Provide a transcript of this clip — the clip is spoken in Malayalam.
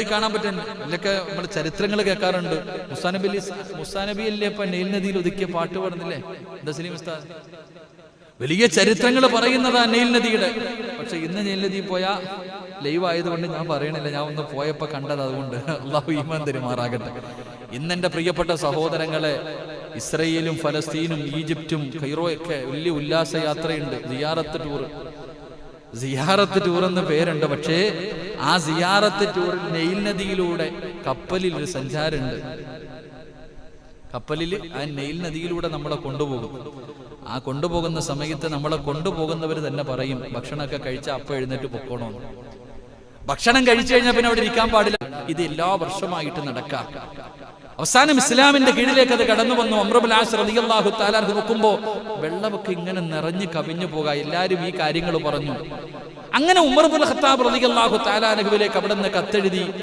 പോയി കാണാൻ പറ്റും. ഇതിലൊക്കെ നമ്മൾ ചരിത്രങ്ങൾ കേൾക്കാറുണ്ട്. മുസാനബി അല്ലേ ഇപ്പൊ നെയിൽ നദിയിൽ ഒതുക്കിയ പാട്ട് പാടുന്നില്ലേ എന്താ സലീം ഉസ്താദ്? വലിയ ചരിത്രങ്ങൾ പറയുന്നതാ നെയിൽ നദിയുടെ. പക്ഷെ ഇന്ന് നെയിൽ നദി പോയാ ലൈവ് ആയതുകൊണ്ട് ഞാൻ പറയണില്ല, ഞാൻ ഒന്ന് പോയപ്പോ കണ്ടത്. അതുകൊണ്ട് അള്ളാഹു ഈമാൻ തരുമാറാകട്ടെ. ഇന്നെന്റെ പ്രിയപ്പെട്ട സഹോദരങ്ങളെ, ഇസ്രയേലും ഫലസ്തീനും ഈജിപ്തും കൈറോയൊക്കെ വലിയ ഉല്ലാസയാത്രയുണ്ട്. സിയാറത്ത് ടൂർ എന്ന പേരുണ്ട്. പക്ഷേ ആ സിയാറത്ത് ടൂറിൽ നെയിൽ നദിയിലൂടെ കപ്പലിൽ ഒരു സഞ്ചാരമുണ്ട്. കപ്പലിൽ ആ നെയിൽ നദിയിലൂടെ നമ്മളെ കൊണ്ടുപോകും. ആ കൊണ്ടുപോകുന്ന സമയത്ത് നമ്മളെ കൊണ്ടുപോകുന്നവർ തന്നെ പറയും, ഭക്ഷണമൊക്കെ കഴിച്ചാൽ അപ്പം എഴുന്നേറ്റ് പൊക്കോണമെന്ന്. ഭക്ഷണം കഴിച്ചു കഴിഞ്ഞാൽ പിന്നെ അവിടെ ഇരിക്കാൻ പാടില്ല. ഇത് എല്ലാ വർഷമായിട്ട് നടക്കാം. അവസാനം ഇസ്ലാമിന്റെ കീഴിലേക്ക് അത് കടന്നു വന്നു. അംർ ഇബ്നു ആസ് റളിയല്ലാഹു തആല അൻഹു നോക്കുമ്പോ വെള്ളമൊക്കെ ഇങ്ങനെ നിറഞ്ഞു കവിഞ്ഞു പോകാം. എല്ലാവരും ഈ കാര്യങ്ങൾ പറഞ്ഞു. അങ്ങനെ ഉമർ ഇബ്നുൽ ഖത്താബ് റളിയല്ലാഹു തആല അൻഹുവിലേക്ക് അവിടെ നിന്ന് കത്തെഴുതി.